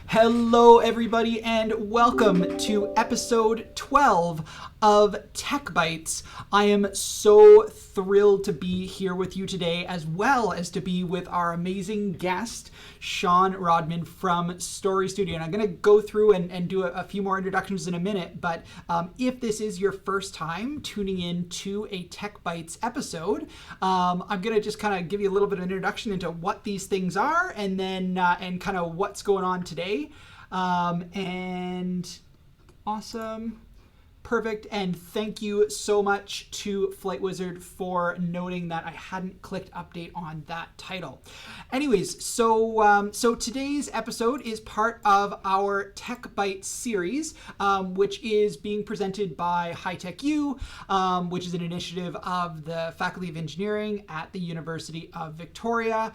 Hello, everybody, and welcome to episode 12 of Tech Bites. I am so thrilled to be here with you today, as well as to be with our amazing guest, Shawn Rodman from Story Studio. And I'm going to go through and do a few more introductions in a minute, but if this is your first time tuning in to a Tech Bites episode, I'm going to just kind of give you a little bit of an introduction into what these things are, and then and kind of what's going on today. And awesome. Perfect, and thank you so much to Flight Wizard for noting that I hadn't clicked update on that title. Anyways, so today's episode is part of our Tech Bite series, which is being presented by HighTechU, which is an initiative of the Faculty of Engineering at the University of Victoria.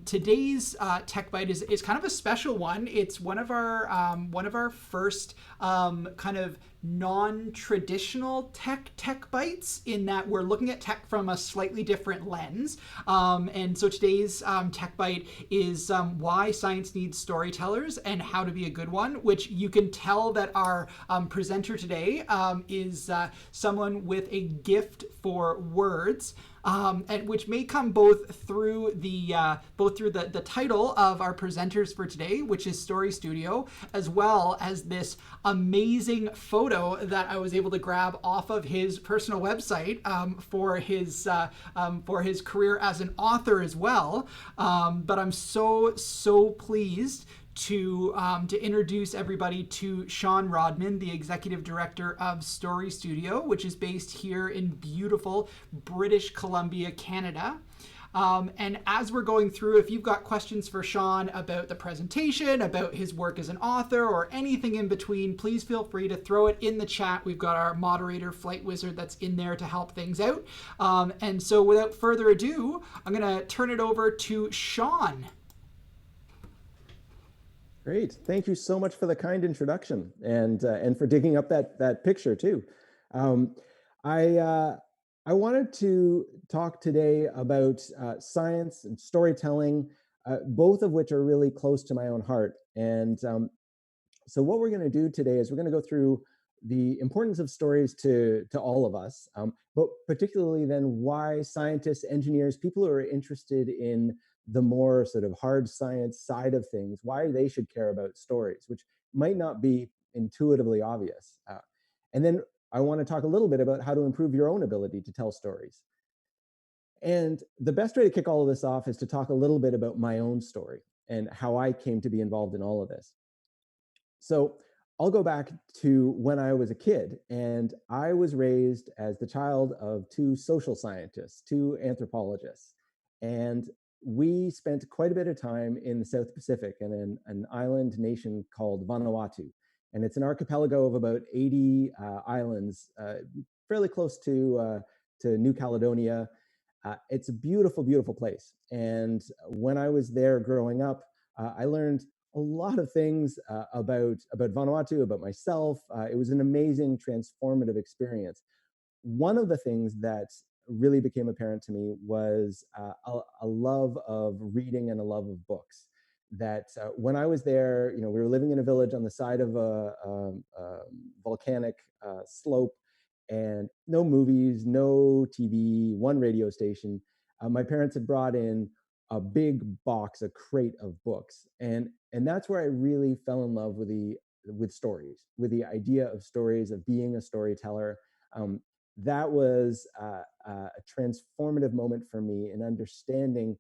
Today's Tech Bite is kind of a special one. It's one of our first kind of non-traditional tech bites, in that we're looking at tech from a slightly different lens. And so today's tech bite is why science needs storytellers and how to be a good one, which you can tell that our presenter today is someone with a gift for words. And which may come both through the title of our presenters for today, which is Story Studio, as well as this amazing photo that I was able to grab off of his personal website for his career as an author as well. But I'm so pleased to introduce everybody to Shawn Rodman, the executive director of Story Studio, which is based here in beautiful British Columbia, Canada. And as we're going through, if you've got questions for Shawn about the presentation, about his work as an author, or anything in between, please feel free to throw it in the chat. We've got our moderator, Flight Wizard, that's in there to help things out. And so without further ado, I'm going to turn it over to Shawn. Great. Thank you so much for the kind introduction, and for digging up that picture too. I wanted to talk today about science and storytelling, both of which are really close to my own heart. And so what we're going to do today is we're going to go through the importance of stories to all of us, but particularly then why scientists, engineers, people who are interested in the more sort of hard science side of things, why they should care about stories, which might not be intuitively obvious. And then I want to talk a little bit about how to improve your own ability to tell stories. And the best way to kick all of this off is to talk a little bit about my own story and how I came to be involved in all of this. So I'll go back to when I was a kid, and I was raised as the child of two social scientists, two anthropologists. And we spent quite a bit of time in the South Pacific in an island nation called Vanuatu. And it's an archipelago of about 80 islands, fairly close to New Caledonia. It's a beautiful, beautiful place. And when I was there growing up, I learned a lot of things about Vanuatu, about myself. It was an amazing, transformative experience. One of the things that really became apparent to me was a love of reading and a love of books. That when I was there, we were living in a village on the side of a volcanic slope, and no movies, no TV, one radio station. My parents had brought in a big box, a crate of books, and that's where I really fell in love with stories, with the idea of stories, of being a storyteller. That was a transformative moment for me in understanding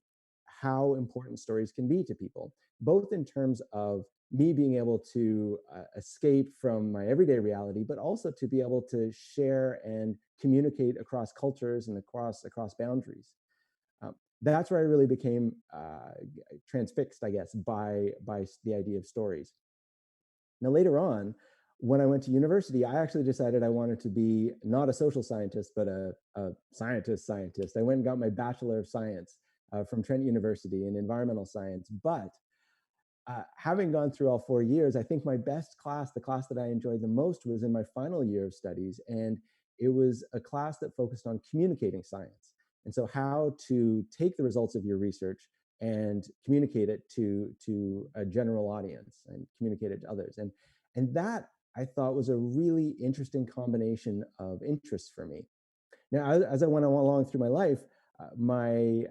how important stories can be to people, both in terms of me being able to escape from my everyday reality, but also to be able to share and communicate across cultures and across boundaries. That's where I really became transfixed, I guess, by the idea of stories. Now, later on, when I went to university, I actually decided I wanted to be not a social scientist, but a scientist. I went and got my Bachelor of Science from Trent University in environmental science. But having gone through all 4 years, I think my best class, the class that I enjoyed the most, was in my final year of studies. And it was a class that focused on communicating science. And so how to take the results of your research and communicate it to a general audience and communicate it to others. And that I thought was a really interesting combination of interests for me. Now, as I went along through my life, my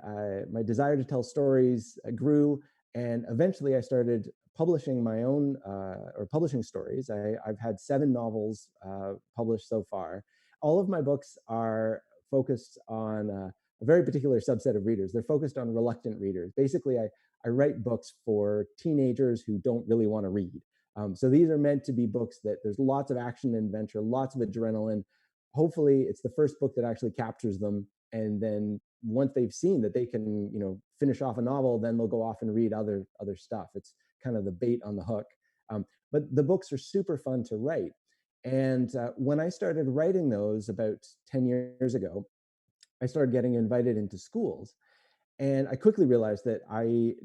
desire to tell stories grew, and eventually I started publishing my own or publishing stories. I've had 7 novels published so far. All of my books are focused on a very particular subset of readers. They're focused on reluctant readers. Basically, I write books for teenagers who don't really want to read. So these are meant to be books that there's lots of action and adventure, lots of adrenaline. Hopefully it's the first book that actually captures them, and then once they've seen that they can finish off a novel, then they'll go off and read other stuff. It's kind of the bait on the hook. But the books are super fun to write, and when I started writing those about 10 years ago, I started getting invited into schools. And I quickly realized that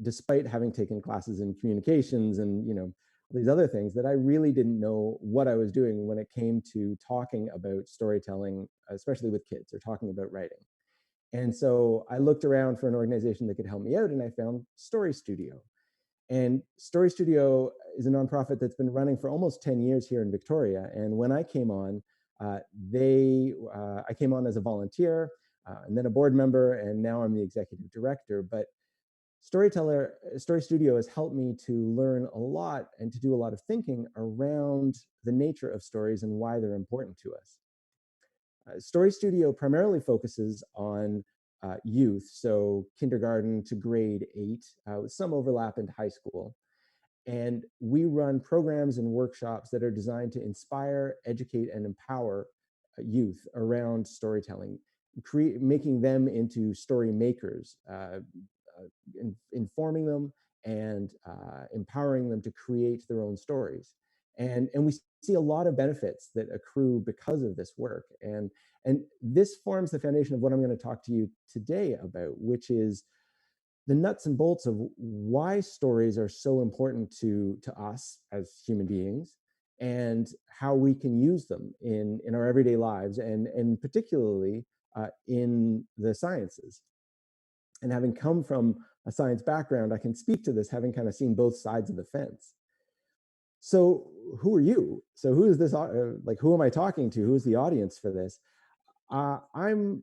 despite having taken classes in communications and these other things, that I really didn't know what I was doing when it came to talking about storytelling, especially with kids, or talking about writing. And so I looked around for an organization that could help me out, and I found Story Studio. And Story Studio is a nonprofit that's been running for almost 10 years here in Victoria. And when I came on, I came on as a volunteer, and then a board member, and now I'm the executive director. But Story Studio has helped me to learn a lot and to do a lot of thinking around the nature of stories and why they're important to us. Story Studio primarily focuses on youth, so kindergarten to grade 8, with some overlap into high school. And we run programs and workshops that are designed to inspire, educate, and empower youth around storytelling, making them into story makers, informing them and empowering them to create their own stories. And we see a lot of benefits that accrue because of this work. And this forms the foundation of what I'm going to talk to you today about, which is the nuts and bolts of why stories are so important to us as human beings, and how we can use them in our everyday lives, and particularly in the sciences. And having come from a science background, I can speak to this, having kind of seen both sides of the fence. So who are you? So who is this? Who am I talking to? Who is the audience for this? I'm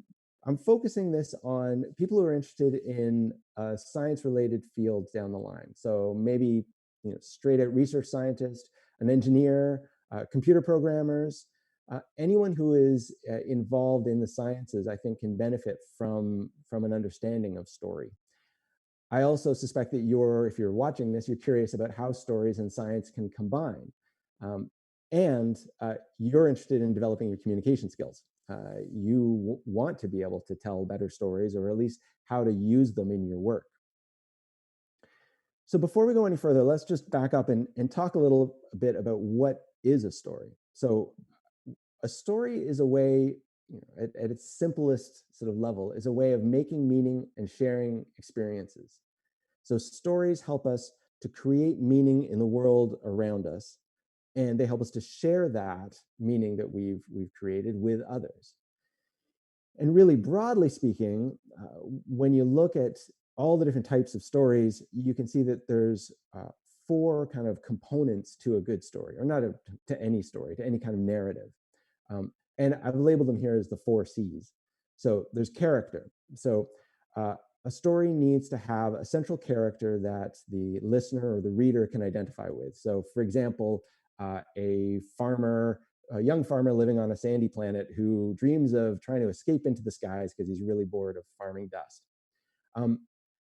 focusing this on people who are interested in science-related fields down the line. So maybe straight out research scientist, an engineer, computer programmers, anyone who is involved in the sciences, I think, can benefit from an understanding of story. I also suspect that if you're watching this, you're curious about how stories and science can combine. And you're interested in developing your communication skills. You want to be able to tell better stories, or at least how to use them in your work. So before we go any further, let's just back up and talk a little bit about what is a story. So a story is a way, at its simplest sort of level, is a way of making meaning and sharing experiences. So stories help us to create meaning in the world around us, and they help us to share that meaning that we've created with others. And really, broadly speaking, when you look at all the different types of stories, you can see that there's 4 kind of components to a good story, or not to any story, to any kind of narrative. And I've labeled them here as the 4 C's. So there's character. So a story needs to have a central character that the listener or the reader can identify with. So for example, a young farmer living on a sandy planet who dreams of trying to escape into the skies because he's really bored of farming dust.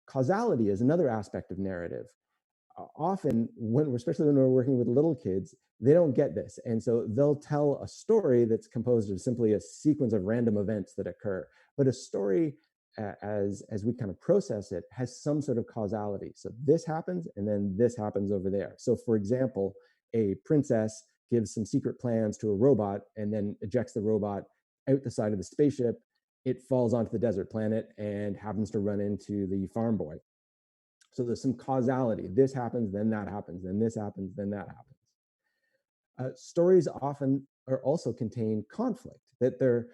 Causality is another aspect of narrative. Often, especially when we're working with little kids, they don't get this. And so they'll tell a story that's composed of simply a sequence of random events that occur. But a story, as we kind of process it, has some sort of causality. So this happens, and then this happens over there. So for example, a princess gives some secret plans to a robot and then ejects the robot out the side of the spaceship. It falls onto the desert planet and happens to run into the farm boy. So there's some causality. This happens, then that happens, then this happens, then that happens. Stories often also contain conflict, that they're,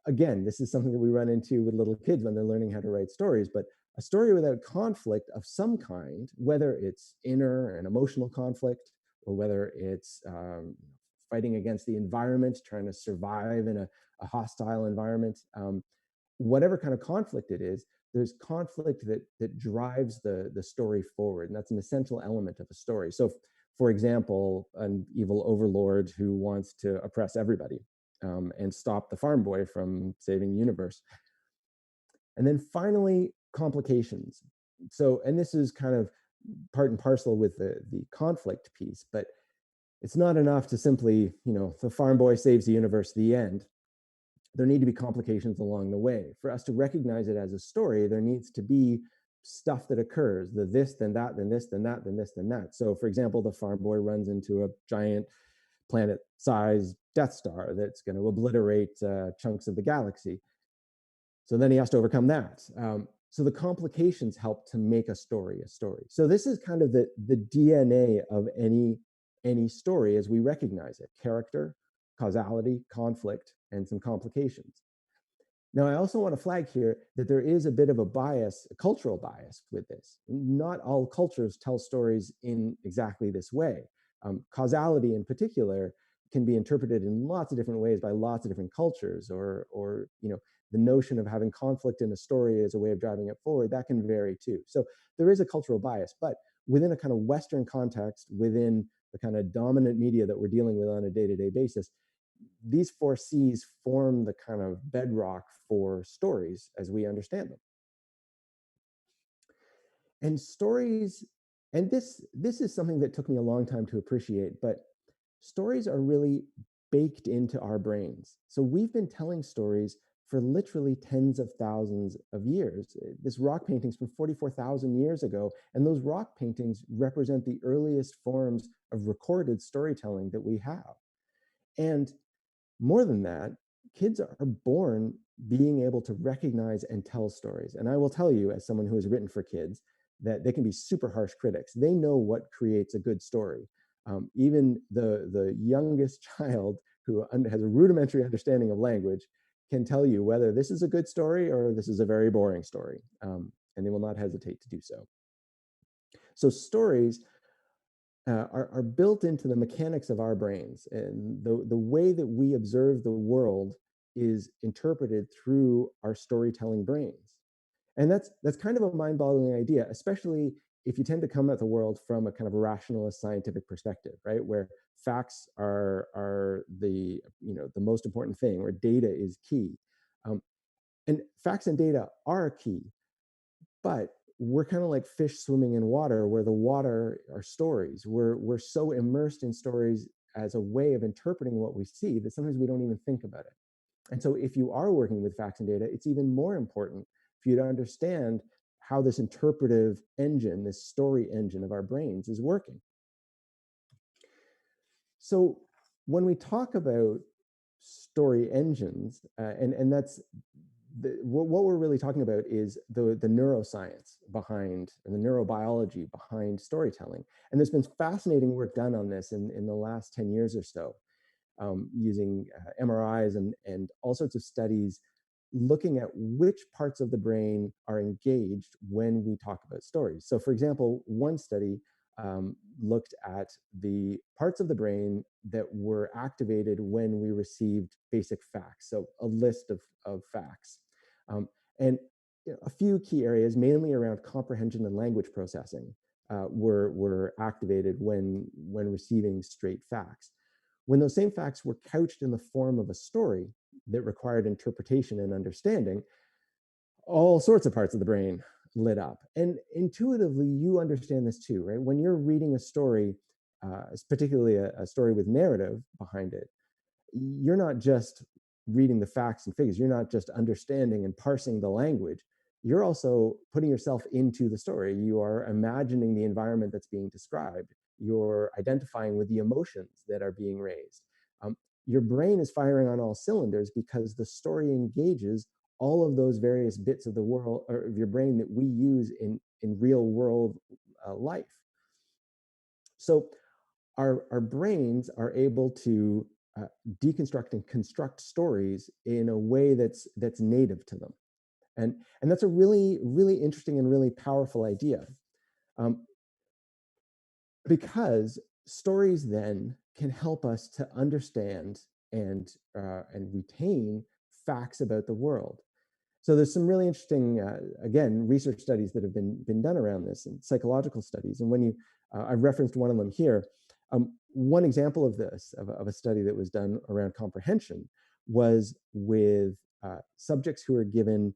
again, this is something that we run into with little kids when they're learning how to write stories, but A story without conflict of some kind, whether it's inner and emotional conflict, or whether it's fighting against the environment, trying to survive in a hostile environment, whatever kind of conflict it is, there's conflict that drives the story forward, and that's an essential element of a story. So, for example, an evil overlord who wants to oppress everybody and stop the farm boy from saving the universe. And then finally, complications. So, and this is kind of part and parcel with the conflict piece, but it's not enough to simply, the farm boy saves the universe, the end. There need to be complications along the way. For us to recognize it as a story, there needs to be stuff that occurs, the this, then that, then this, then that, then this, then that. So, for example, the farm boy runs into a giant planet-sized Death Star that's going to obliterate chunks of the galaxy. So then he has to overcome that. So the complications help to make a story a story. So this is kind of the DNA of any story as we recognize it: character, causality, conflict, and some complications. Now, I also want to flag here that there is a bit of a bias, a cultural bias with this. Not all cultures tell stories in exactly this way. Causality in particular can be interpreted in lots of different ways by lots of different cultures, or the notion of having conflict in a story as a way of driving it forward, that can vary too. So there is a cultural bias, but within a kind of Western context, within the kind of dominant media that we're dealing with on a day-to-day basis, these four C's form the kind of bedrock for stories as we understand them. And stories, and this is something that took me a long time to appreciate, but stories are really baked into our brains. So we've been telling stories for literally tens of thousands of years. This rock painting's from 44,000 years ago, and those rock paintings represent the earliest forms of recorded storytelling that we have. And more than that, kids are born being able to recognize and tell stories. And I will tell you, as someone who has written for kids, that they can be super harsh critics. They know what creates a good story. Even the youngest child who has a rudimentary understanding of language can tell you whether this is a good story or this is a very boring story. And they will not hesitate to do so. So stories are built into the mechanics of our brains, and the way that we observe the world is interpreted through our storytelling brains. And that's kind of a mind-boggling idea, especially if you tend to come at the world from a kind of rationalist scientific perspective, right? Where facts are the most important thing, where data is key. And facts and data are key, but we're kind of like fish swimming in water, where the water are stories. We're so immersed in stories as a way of interpreting what we see that sometimes we don't even think about it. And so if you are working with facts and data, it's even more important for you to understand how this interpretive engine, this story engine of our brains is working. So when we talk about story engines, and that's what we're really talking about is the neuroscience behind, and the neurobiology behind storytelling. And there's been fascinating work done on this in the last 10 years or so, using MRIs and all sorts of studies looking at which parts of the brain are engaged when we talk about stories. So for example, one study looked at the parts of the brain that were activated when we received basic facts, so a list of facts. And a few key areas, mainly around comprehension and language processing, were activated when receiving straight facts. When those same facts were couched in the form of a story that required interpretation and understanding, all sorts of parts of the brain lit up. And intuitively, you understand this too, right? When you're reading a story, particularly a story with narrative behind it, you're not just reading the facts and figures. You're not just understanding and parsing the language. You're also putting yourself into the story. You are imagining the environment that's being described. You're identifying with the emotions that are being raised. Your brain is firing on all cylinders because the story engages all of those various bits of the world, or of your brain, that we use in real world life. So our brains are able to deconstruct and construct stories in a way that's native to them. And that's a really, really interesting and really powerful idea. Um, because stories then can help us to understand and retain facts about the world. So there's some really interesting, again, research studies that have been done around this, and psychological studies. And when I've referenced one of them here. One example of this, of a study that was done around comprehension, was with subjects who were given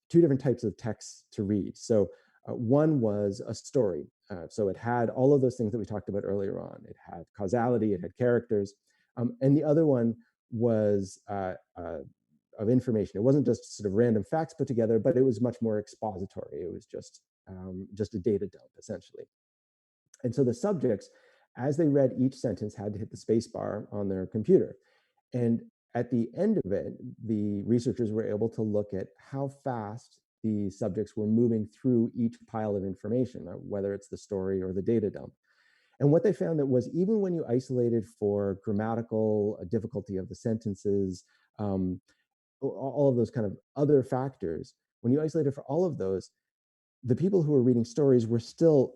two different types of texts to read. So one was a story. So it had all of those things that we talked about earlier on. It had causality, it had characters. And the other one was of information. It wasn't just sort of random facts put together, but it was much more expository. It was just a data dump, essentially. And so the subjects, as they read each sentence, had to hit the space bar on their computer. And at the end of it, the researchers were able to look at how fast the subjects were moving through each pile of information, whether it's the story or the data dump. And what they found that was, even when you isolated for grammatical difficulty of the sentences, all of those kind of other factors, when you isolated for all of those, the people who were reading stories were still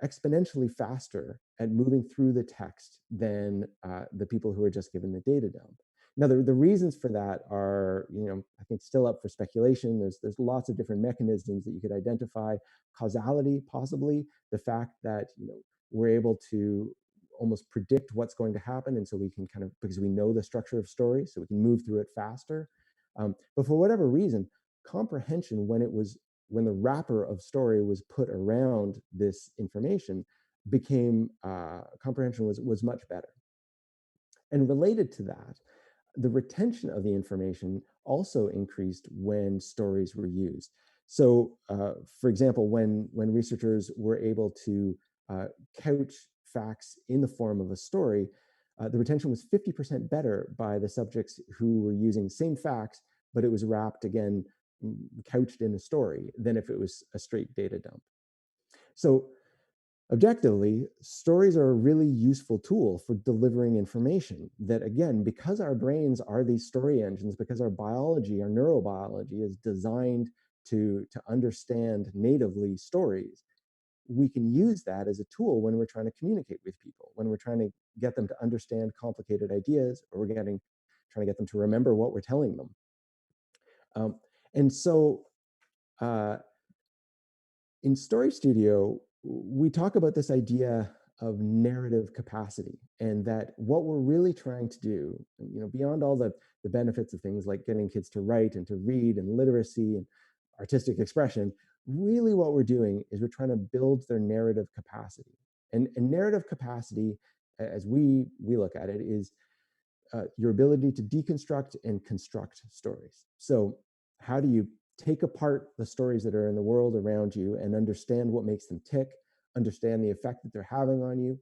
exponentially faster at moving through the text than the people who were just given the data dump. Now, the reasons for that are, I think, still up for speculation. There's lots of different mechanisms that you could identify. Causality, possibly the fact that we're able to almost predict what's going to happen, and so we can because we know the structure of story, so we can move through it faster. But for whatever reason, comprehension, when the wrapper of story was put around this information, became comprehension was much better. And related to that, the retention of the information also increased when stories were used. So, for example, when researchers were able to couch facts in the form of a story, the retention was 50% better by the subjects who were using the same facts, but it was wrapped again, couched in a story, than if it was a straight data dump. So objectively, stories are a really useful tool for delivering information that, again, because our brains are these story engines, because our biology, our neurobiology is designed to understand natively stories, we can use that as a tool when we're trying to communicate with people, when we're trying to get them to understand complicated ideas, or we're trying to get them to remember what we're telling them. And so in Story Studio, we talk about this idea of narrative capacity, and that what we're really trying to do, beyond all the benefits of things like getting kids to write and to read and literacy and artistic expression, really what we're doing is we're trying to build their narrative capacity. And narrative capacity, as we look at it, is your ability to deconstruct and construct stories. So how do you take apart the stories that are in the world around you and understand what makes them tick, understand the effect that they're having on you,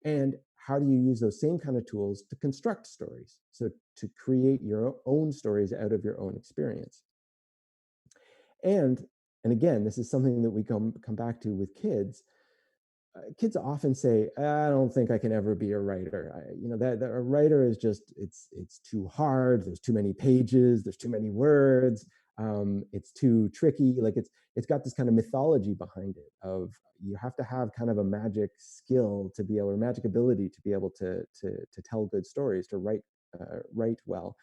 and how do you use those same kind of tools to construct stories, so to create your own stories out of your own experience. And again, this is something that we come back to with kids. Kids often say, "I don't think I can ever be a writer. That a writer is just it's too hard. There's too many pages. There's too many words. It's too tricky. Like it's got this kind of mythology behind it of you have to have kind of a magic skill to be able, or magic ability to be able to tell good stories, to write well."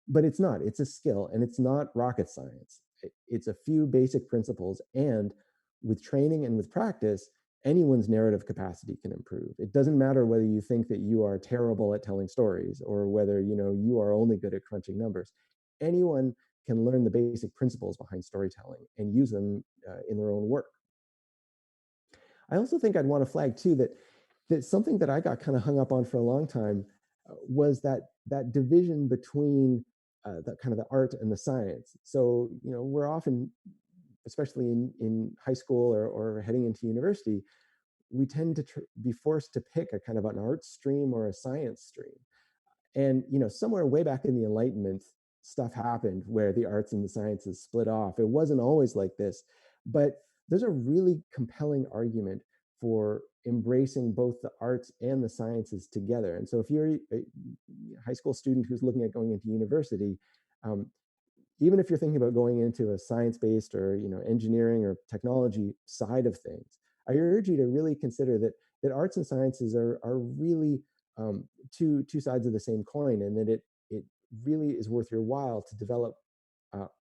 But it's not. It's a skill, and it's not rocket science. It's a few basic principles, and with training and with practice, anyone's narrative capacity can improve. It doesn't matter whether you think that you are terrible at telling stories, or whether you are only good at crunching numbers. Anyone can learn the basic principles behind storytelling and use them in their own work. I also think I'd want to flag too that something that I got kind of hung up on for a long time was that division between the kind of the art and the science. So we're often, especially in high school or heading into university, we tend to be forced to pick a kind of an art stream or a science stream. And somewhere way back in the Enlightenment, stuff happened where the arts and the sciences split off. It wasn't always like this, but there's a really compelling argument for embracing both the arts and the sciences together. And so if you're a high school student who's looking at going into university, even if you're thinking about going into a science-based or engineering or technology side of things, I urge you to really consider that arts and sciences are really two sides of the same coin, and that it really is worth your while to develop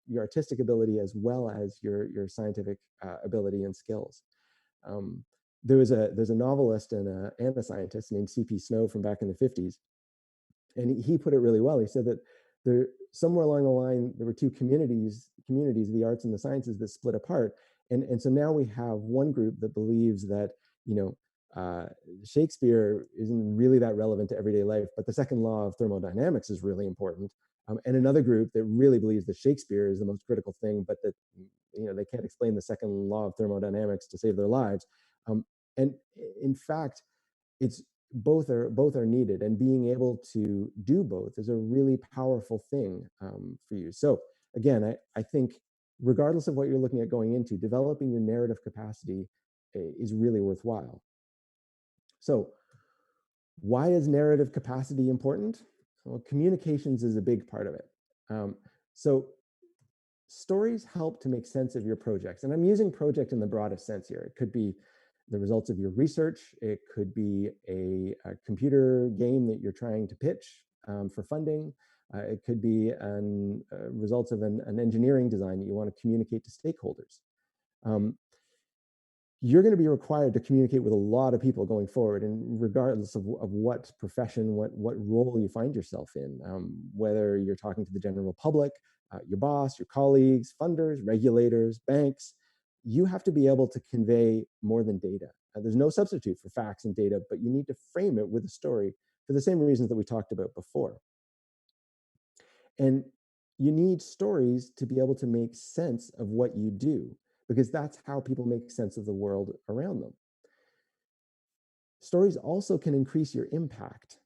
your artistic ability as well as your scientific ability and skills. Um, there's a novelist and a scientist named C.P. Snow from back in the 50s, and he put it really well. He said that there somewhere along the line there were two communities of the arts and the sciences that split apart, and so now we have one group that believes that you know uh, Shakespeare isn't really that relevant to everyday life, but the second law of thermodynamics is really important. And another group that really believes that Shakespeare is the most critical thing, but that they can't explain the second law of thermodynamics to save their lives. And in fact, it's both are needed, and being able to do both is a really powerful thing for you. So again, I think regardless of what you're looking at going into, developing your narrative capacity is really worthwhile. So why is narrative capacity important? Well, communications is a big part of it. So stories help to make sense of your projects. And I'm using project in the broadest sense here. It could be the results of your research. It could be a computer game that you're trying to pitch for funding. It could be results of an engineering design that you want to communicate to stakeholders. You're going to be required to communicate with a lot of people going forward, and regardless of what profession, what role you find yourself in, whether you're talking to the general public, your boss, your colleagues, funders, regulators, banks, you have to be able to convey more than data. There's no substitute for facts and data, but you need to frame it with a story for the same reasons that we talked about before. And you need stories to be able to make sense of what you do, because that's how people make sense of the world around them. Stories also can increase your impact.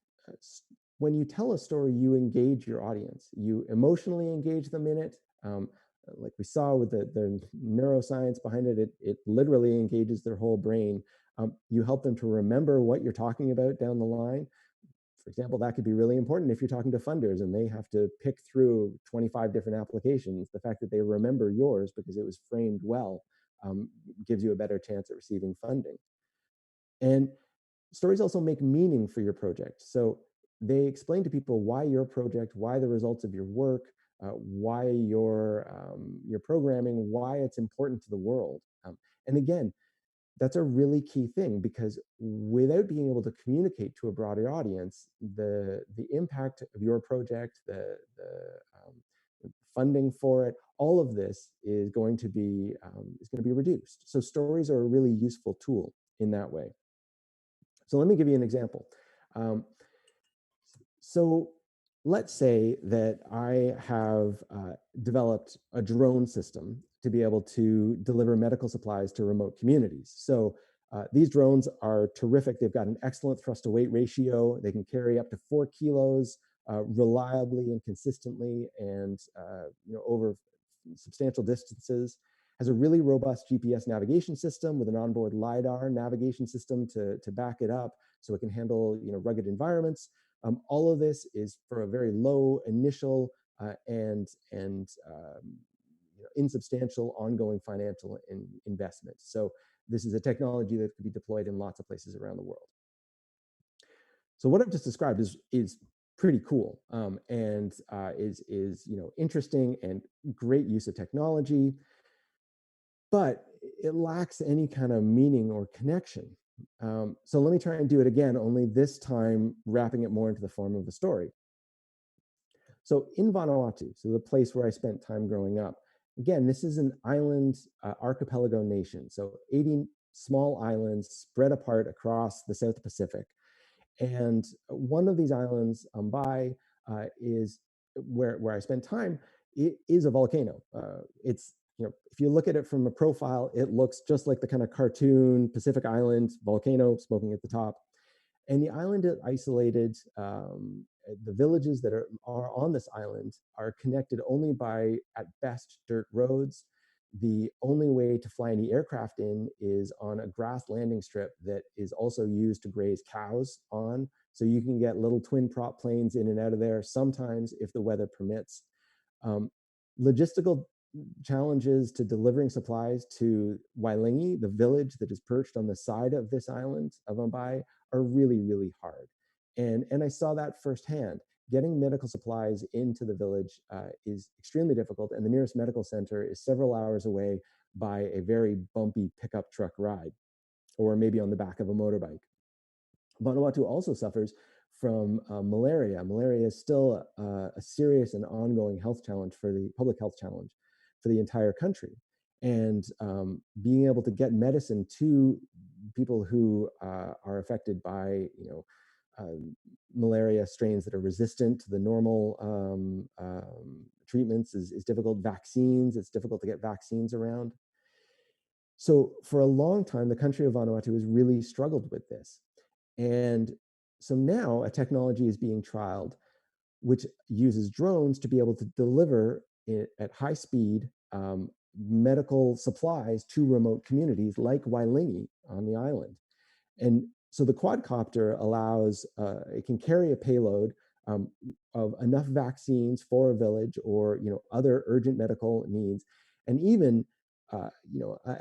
When you tell a story, you engage your audience. You emotionally engage them in it. Like we saw with the neuroscience behind it, it literally engages their whole brain. You help them to remember what you're talking about down the line. For example, that could be really important if you're talking to funders and they have to pick through 25 different applications. The fact that they remember yours because it was framed well gives you a better chance at receiving funding. And stories also make meaning for your project. So they explain to people why your project, why the results of your work, why your programming, why it's important to the world. And again, that's a really key thing, because without being able to communicate to a broader audience, the impact of your project, the funding for it, all of this is going to be reduced. So stories are a really useful tool in that way. So let me give you an example. Um, so let's say that I have developed a drone system to be able to deliver medical supplies to remote communities. So these drones are terrific. They've got an excellent thrust to weight ratio. They can carry up to 4 kilos reliably and consistently, and over substantial distances. Has a really robust GPS navigation system with an onboard LiDAR navigation system to back it up, so it can handle rugged environments. All of this is for a very low initial and insubstantial ongoing financial investment. So this is a technology that could be deployed in lots of places around the world. So what I've just described is pretty cool, and is interesting and great use of technology, but it lacks any kind of meaning or connection. So let me try and do it again, only this time wrapping it more into the form of a story. So in Vanuatu, so the place where I spent time growing up, again, this is an island archipelago nation. So 80 small islands spread apart across the South Pacific. And one of these islands, is where I spent time. It is a volcano. It's if you look at it from a profile, it looks just like the kind of cartoon Pacific Island volcano smoking at the top. And the island is isolated. The villages that are on this island are connected only by, at best, dirt roads. The only way to fly any aircraft in is on a grass landing strip that is also used to graze cows on. So you can get little twin prop planes in and out of there sometimes if the weather permits. Logistical challenges to delivering supplies to Wailingi, the village that is perched on the side of this island of Mumbai, are really, really hard. And I saw that firsthand. Getting medical supplies into the village is extremely difficult, and the nearest medical center is several hours away by a very bumpy pickup truck ride, or maybe on the back of a motorbike. Vanuatu also suffers from malaria. Malaria is still a serious and ongoing health challenge for the public health challenge for the entire country. And being able to get medicine to people who are affected by, malaria strains that are resistant to the normal treatments is difficult. Vaccines, it's difficult to get vaccines around. So for a long time, the country of Vanuatu has really struggled with this. And so now a technology is being trialed which uses drones to be able to deliver at high speed medical supplies to remote communities like Wailingi on the island. And so the quadcopter allows, it can carry a payload of enough vaccines for a village or other urgent medical needs, and even a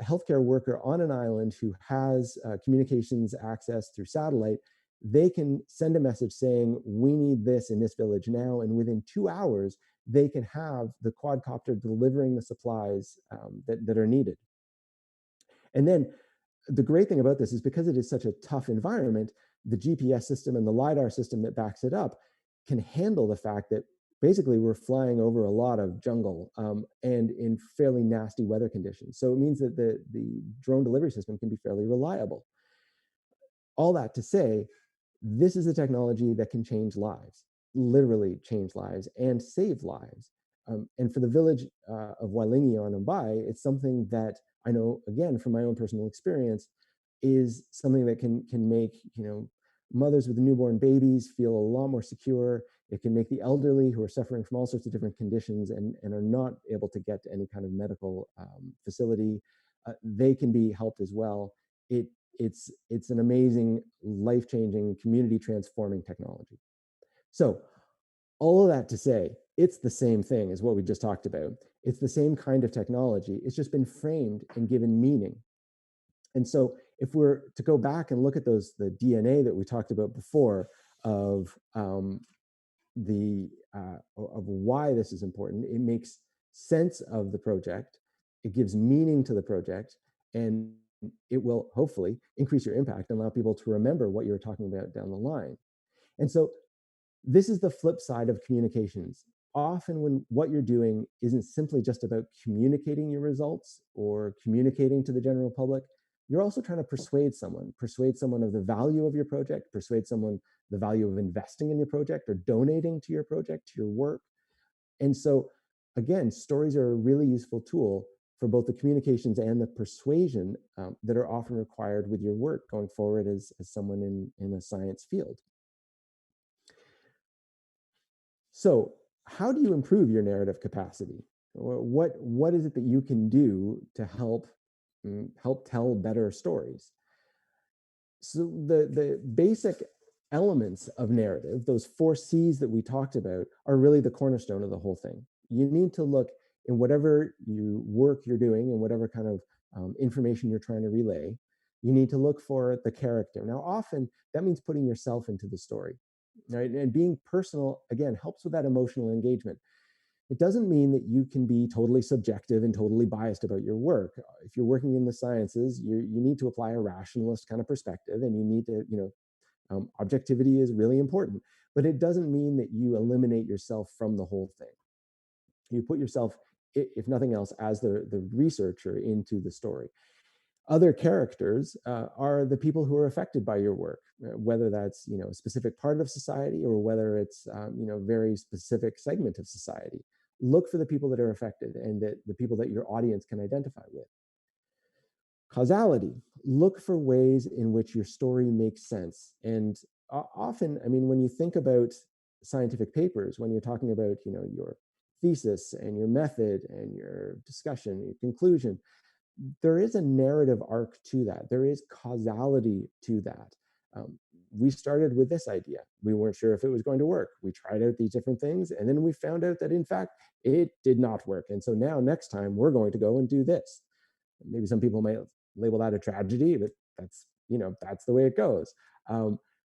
healthcare worker on an island who has communications access through satellite, they can send a message saying, we need this in this village now. And within 2 hours, they can have the quadcopter delivering the supplies that are needed. And then the great thing about this is because it is such a tough environment, the GPS system and the LiDAR system that backs it up can handle the fact that basically we're flying over a lot of jungle and in fairly nasty weather conditions. So it means that the drone delivery system can be fairly reliable. All that to say, this is a technology that can change lives, literally change lives and save lives. And for the village of Wailingi on Mumbai, it's something that I know, again, from my own personal experience, is something that can make mothers with newborn babies feel a lot more secure. It can make the elderly who are suffering from all sorts of different conditions and are not able to get to any kind of medical facility, they can be helped as well. It's an amazing, life-changing, community-transforming technology. So all of that to say, it's the same thing as what we just talked about. It's the same kind of technology. It's just been framed and given meaning. And so if we're to go back and look at the DNA that we talked about before of why this is important, it makes sense of the project, it gives meaning to the project, and it will hopefully increase your impact and allow people to remember what you were talking about down the line. And so this is the flip side of communications. Often when what you're doing isn't simply just about communicating your results or communicating to the general public, you're also trying to persuade someone of the value of your project, persuade someone the value of investing in your project or donating to your project, to your work. And so again, stories are a really useful tool for both the communications and the persuasion that are often required with your work going forward as someone in a science field. So how do you improve your narrative capacity? What is it that you can do to help tell better stories? So the basic elements of narrative, those 4 C's that we talked about, are really the cornerstone of the whole thing. You need to look in whatever work you're doing and whatever kind of information you're trying to relay, you need to look for the character. Now, often that means putting yourself into the story, right? And being personal, again, helps with that emotional engagement. It doesn't mean that you can be totally subjective and totally biased about your work. If you're working in the sciences, you need to apply a rationalist kind of perspective, and you need to, objectivity is really important. But it doesn't mean that you eliminate yourself from the whole thing. You put yourself, if nothing else, as the researcher into the story. Other characters are the people who are affected by your work, whether that's a specific part of society or whether it's very specific segment of society. Look for the people that are affected and the people that your audience can identify with. Causality. Look for ways in which your story makes sense. And often, when you think about scientific papers, when you're talking about your thesis and your method and your discussion, your conclusion, there is a narrative arc to that. There is causality to that. We started with this idea. We weren't sure if it was going to work. We tried out these different things, and then we found out that, in fact, it did not work. And so now, next time, we're going to go and do this. Maybe some people might label that a tragedy, but that's the way it goes.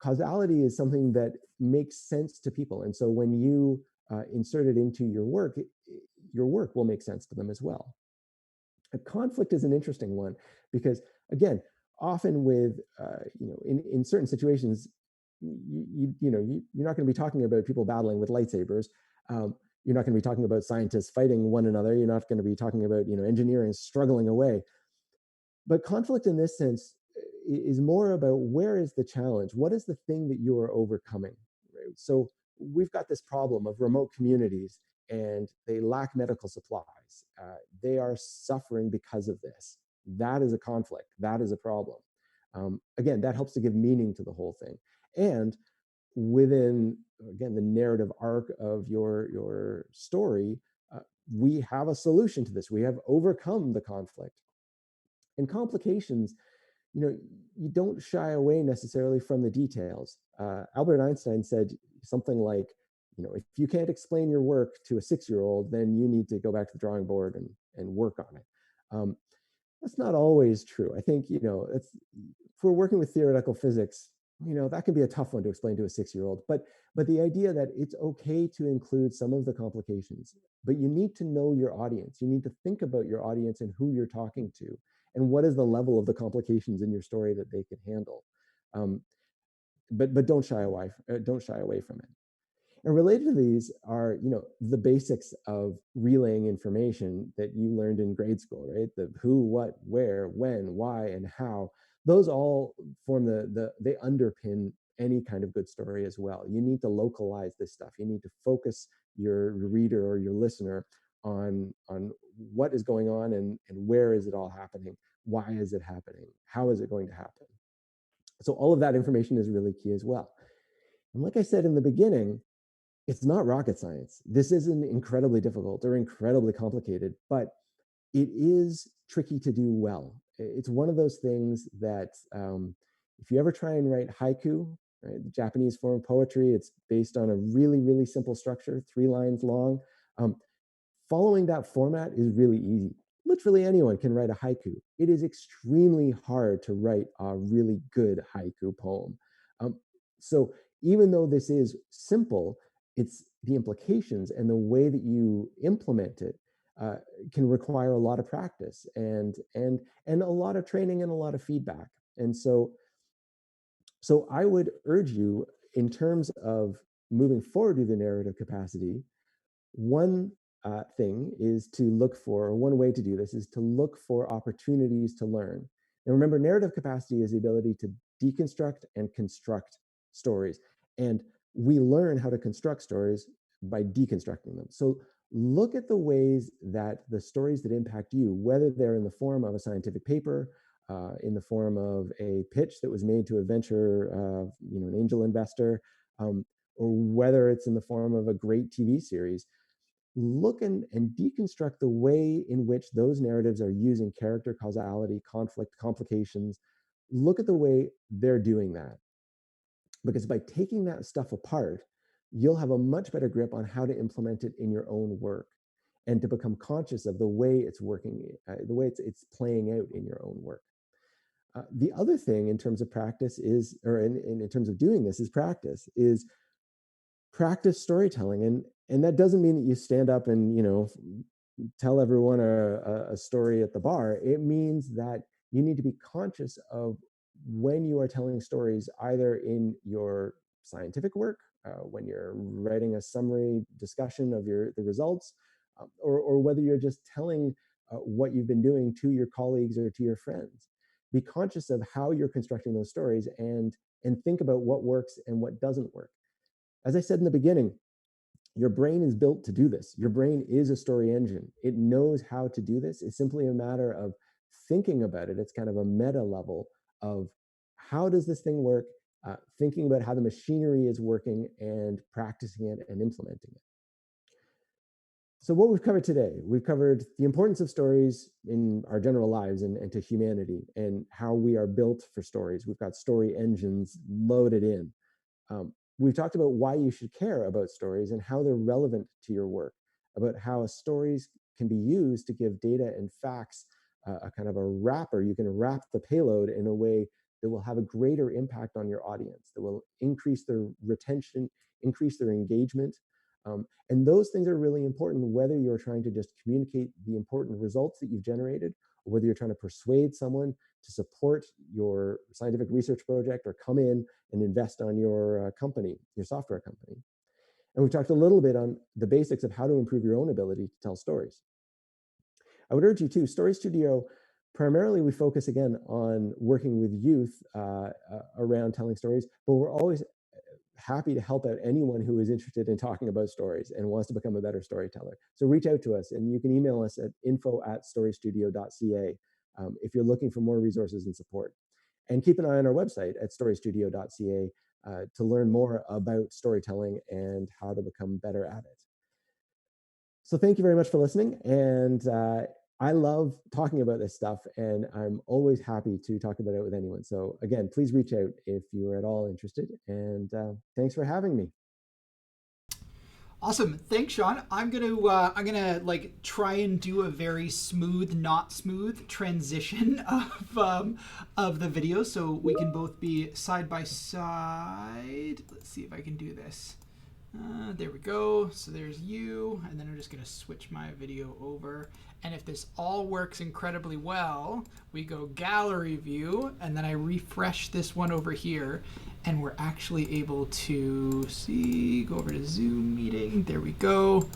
Causality is something that makes sense to people, and so when you insert it into your work will make sense to them as well. A conflict is an interesting one because, again, often with in certain situations, you're not going to be talking about people battling with lightsabers. You're not going to be talking about scientists fighting one another. You're not going to be talking about engineering struggling away. But conflict in this sense is more about where is the challenge? What is the thing that you are overcoming? Right? So we've got this problem of remote communities and they lack medical supplies. They are suffering because of this. That is a conflict. That is a problem. Again, that helps to give meaning to the whole thing. And within, again, the narrative arc of your story, we have a solution to this. We have overcome the conflict. And complications, you don't shy away necessarily from the details. Albert Einstein said something like, if you can't explain your work to a 6-year-old, then you need to go back to the drawing board and work on it. That's not always true. I think, if we're working with theoretical physics, that can be a tough one to explain to a 6-year-old. But the idea that it's okay to include some of the complications, but you need to know your audience. You need to think about your audience and who you're talking to, and what is the level of the complications in your story that they can handle. But don't shy away. Don't shy away from it. And related to these are, the basics of relaying information that you learned in grade school, right? The who, what, where, when, why, and how. Those all form they underpin any kind of good story as well. You need to localize this stuff. You need to focus your reader or your listener on what is going on and where is it all happening? Why is it happening? How is it going to happen? So all of that information is really key as well. And like I said in the beginning, it's not rocket science. This isn't incredibly difficult or incredibly complicated, but it is tricky to do well. It's one of those things that if you ever try and write haiku, right, the Japanese form of poetry, it's based on a really, really simple structure, 3 lines long. Following that format is really easy. Literally anyone can write a haiku. It is extremely hard to write a really good haiku poem. So even though this is simple, it's the implications and the way that you implement it can require a lot of practice and a lot of training and a lot of feedback. And so I would urge you, in terms of moving forward to the narrative capacity, one thing is to look for, or one way to do this is to look for opportunities to learn. And remember, narrative capacity is the ability to deconstruct and construct stories. And we learn how to construct stories by deconstructing them. So look at the ways that the stories that impact you, whether they're in the form of a scientific paper, in the form of a pitch that was made to a venture, an angel investor, or whether it's in the form of a great TV series, look and deconstruct the way in which those narratives are using character, causality, conflict, complications. Look at the way they're doing that. Because by taking that stuff apart, you'll have a much better grip on how to implement it in your own work and to become conscious of the way it's working, the way it's playing out in your own work. The other thing in terms of practice is, or in terms of doing this is practice storytelling. And that doesn't mean that you stand up and, tell everyone a story at the bar. It means that you need to be conscious of when you are telling stories, either in your scientific work, when you're writing a summary discussion of the results, or whether you're just telling what you've been doing to your colleagues or to your friends. Be conscious of how you're constructing those stories and think about what works and what doesn't work. As I said in the beginning, your brain is built to do this. Your brain is a story engine. It knows how to do this. It's simply a matter of thinking about it. It's kind of a meta level of how does this thing work, thinking about how the machinery is working and practicing it and implementing it. So what we've covered today, we've covered the importance of stories in our general lives and to humanity, and how we are built for stories. We've got story engines loaded in. We've talked about why you should care about stories and how they're relevant to your work, about how stories can be used to give data and facts a kind of a wrapper. You can wrap the payload in a way that will have a greater impact on your audience, that will increase their retention, increase their engagement. And those things are really important, whether you're trying to just communicate the important results that you've generated, or whether you're trying to persuade someone to support your scientific research project or come in and invest on your company, your software company. And we talked a little bit on the basics of how to improve your own ability to tell stories. I would urge you to, Story Studio, primarily we focus again on working with youth around telling stories, but we're always happy to help out anyone who is interested in talking about stories and wants to become a better storyteller. So reach out to us, and you can email us at info@storystudio.ca if you're looking for more resources and support. And keep an eye on our website at storystudio.ca to learn more about storytelling and how to become better at it. So thank you very much for listening. And I love talking about this stuff, and I'm always happy to talk about it with anyone. So again, please reach out if you're at all interested. And thanks for having me. Awesome, thanks, Sean. I'm gonna like try and do a very smooth, not smooth transition of the video, so we can both be side by side. Let's see if I can do this. There we go. So there's you, and then I'm just gonna switch my video over. And if this all works incredibly well, we go gallery view, and then I refresh this one over here, and we're actually able to see, go over to Zoom meeting. There we go.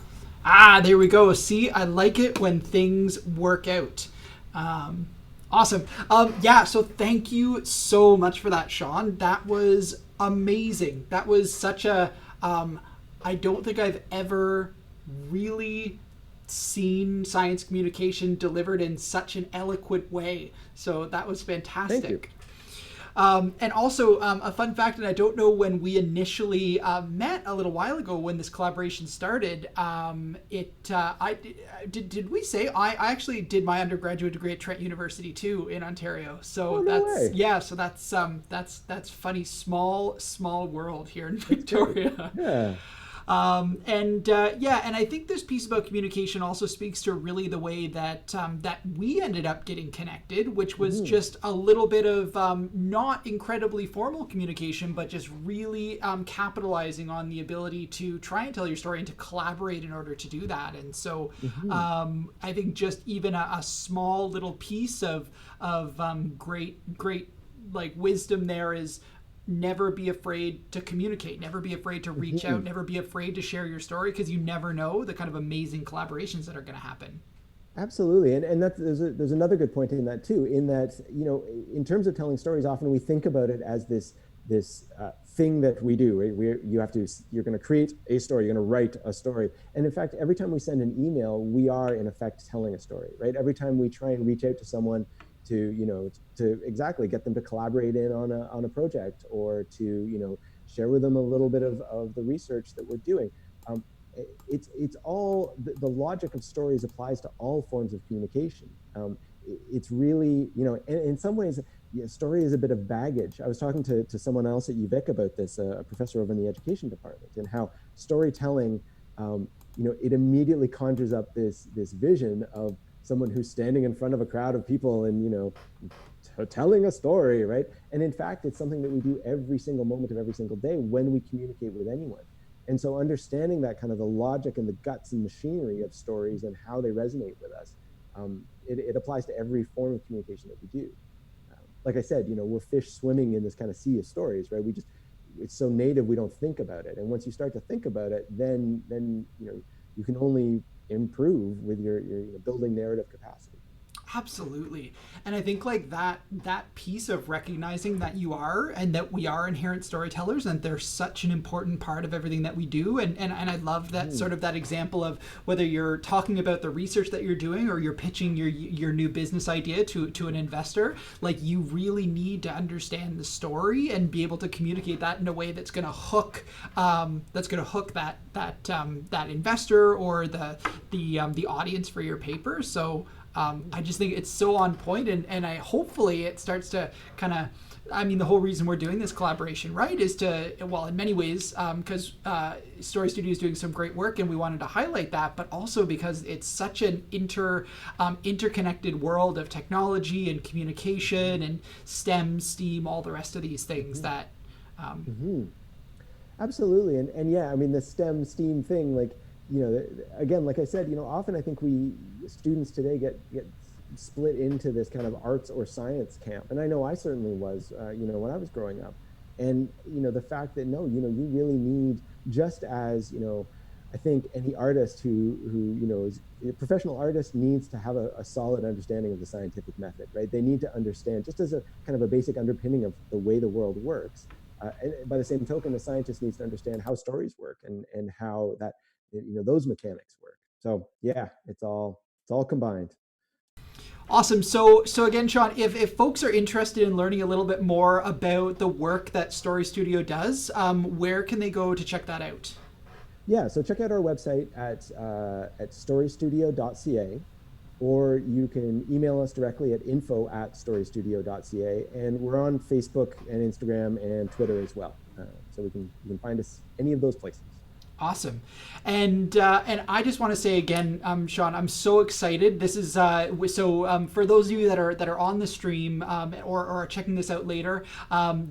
There we go. See, I like it when things work out. Awesome. Yeah, so thank you so much for that, Sean. That was amazing. That was such a, I don't think I've ever really seen science communication delivered in such an eloquent way. So that was fantastic. Thank you. And also a fun fact, and I don't know when we initially met a little while ago when this collaboration started. Did we say I actually did my undergraduate degree at Trent University too in Ontario. So that's funny. Small world here in Victoria. Yeah. And I think this piece about communication also speaks to really the way that that we ended up getting connected, which was just a little bit of not incredibly formal communication, but just really capitalizing on the ability to try and tell your story and to collaborate in order to do that. And so I think just even a small little piece of great like wisdom there is, never be afraid to communicate, never be afraid to reach out, never be afraid to share your story, because you never know the kind of amazing collaborations that are going to happen. Absolutely. And that's, there's another good point in that too, in that, you know, in terms of telling stories, often we think about it as this thing that we do, right? You're going to create a story, you're going to write a story. And in fact, every time we send an email, we are in effect telling a story, right? Every time we try and reach out to someone to exactly get them to collaborate on a project, or to, share with them a little bit of the research that we're doing. It's all, the logic of stories applies to all forms of communication. It's really, in some ways, story is a bit of baggage. I was talking to someone else at UVic about this, a professor over in the education department, and how storytelling, it immediately conjures up this vision of someone who's standing in front of a crowd of people and, telling a story, right? And in fact, it's something that we do every single moment of every single day when we communicate with anyone. And so understanding that kind of the logic and the guts and machinery of stories and how they resonate with us, it applies to every form of communication that we do. Like I said, we're fish swimming in this kind of sea of stories, right? It's so native, we don't think about it. And once you start to think about it, then you can only improve with your building narrative capacity. Absolutely. And I think like that piece of recognizing that you are and that we are inherent storytellers and they're such an important part of everything that we do. And I love that sort of that example of whether you're talking about the research that you're doing or you're pitching your new business idea to an investor, like you really need to understand the story and be able to communicate that in a way that's going to hook that investor or the audience for your paper. So I just think it's so on point, and I hopefully it starts to kind of. I mean, the whole reason we're doing this collaboration, right, is to, well, in many ways, because Story Studio is doing some great work, and we wanted to highlight that, but also because it's such an interconnected world of technology and communication and STEM, STEAM, all the rest of these things that. Absolutely. And yeah, I mean, the STEM, STEAM thing, like, again, like I said, often I think students today get split into this kind of arts or science camp. And I know I certainly was, when I was growing up. And, the fact that, no, you really need, just as, I think any artist who is a professional artist needs to have a solid understanding of the scientific method, right? They need to understand, just as a kind of a basic underpinning of the way the world works. And by the same token, the scientist needs to understand how stories work and how that, those mechanics work. So yeah, it's all combined. Awesome. So again, Shawn, if folks are interested in learning a little bit more about the work that Story Studio does, where can they go to check that out? Yeah, so check out our website at storystudio.ca, or you can email us directly at info@storystudio.ca, and we're on Facebook and Instagram and Twitter as well. So you can find us any of those places. Awesome. And I just want to say again, Shawn, I'm so excited. This is for those of you that are on the stream or are checking this out later,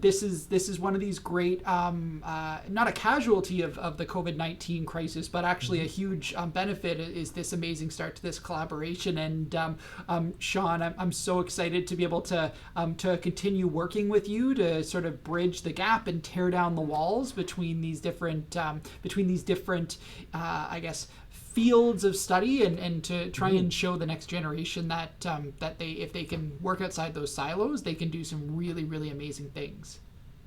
this is one of these great, not a casualty of the COVID-19 crisis, but actually a huge benefit is this amazing start to this collaboration. And Shawn, I'm so excited to be able to continue working with you to sort of bridge the gap and tear down the walls between these different I guess fields of study and to try and show the next generation that they, if they can work outside those silos, they can do some really, really amazing things.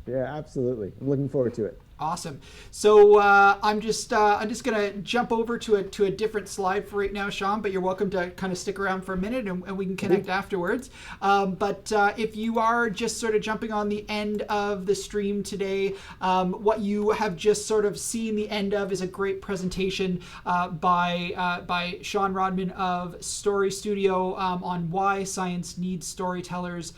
Yeah, absolutely. I'm looking forward to it. Awesome. So I'm just gonna jump over to a different slide for right now, Shawn. But you're welcome to kind of stick around for a minute, and we can connect afterwards. But if you are just sort of jumping on the end of the stream today, what you have just sort of seen the end of is a great presentation by Shawn Rodman of Story Studio on why science needs storytellers.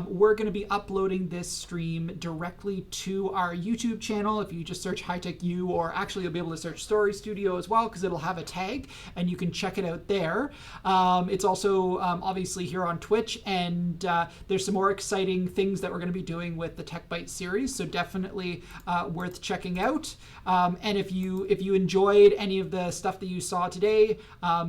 We're going to be uploading this stream directly to our YouTube channel. If you just search HighTechU, or actually you'll be able to search Story Studio as well, because it'll have a tag and you can check it out there. It's also obviously here on Twitch, and there's some more exciting things that we're going to be doing with the Tech Bytes series, so definitely worth checking out. And if you enjoyed any of the stuff that you saw today,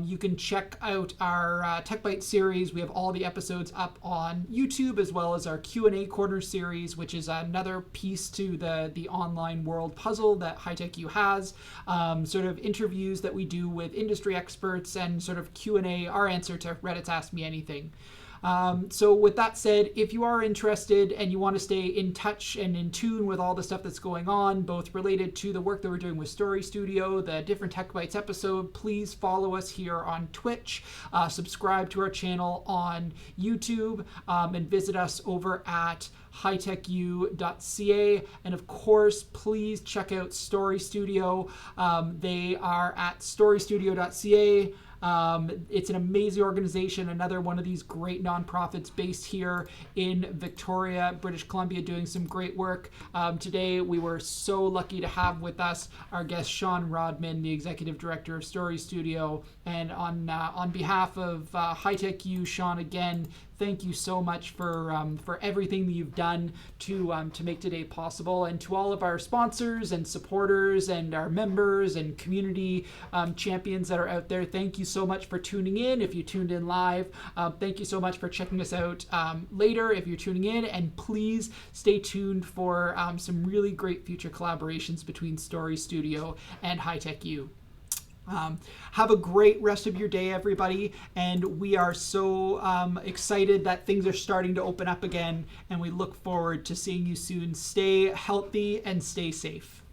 you can check out our Tech Bytes series. We have all the episodes up on YouTube, as well as our Q&A Corner series, which is another piece to the online world puzzle that HighTechU has. Sort of interviews that we do with industry experts and sort of Q&A, our answer to Reddit's Ask Me Anything. So with that said, if you are interested and you want to stay in touch and in tune with all the stuff that's going on, both related to the work that we're doing with Story Studio, the different Tech Bytes episode, please follow us here on Twitch, subscribe to our channel on YouTube, and visit us over at HighTechU.ca, and of course please check out Story Studio. They are at storystudio.ca. It's an amazing organization, another one of these great nonprofits based here in Victoria, British Columbia, doing some great work. Today we were so lucky to have with us our guest Shawn Rodman, the executive director of Story Studio, and on behalf of HighTechU, Shawn, again, thank you so much for everything that you've done to make today possible, and to all of our sponsors and supporters and our members and community champions that are out there. Thank you so much for tuning in. If you tuned in live, thank you so much for checking us out later if you're tuning in, and please stay tuned for some really great future collaborations between Story Studio and HighTechU. Have a great rest of your day, everybody. And we are so excited that things are starting to open up again. And we look forward to seeing you soon. Stay healthy and stay safe.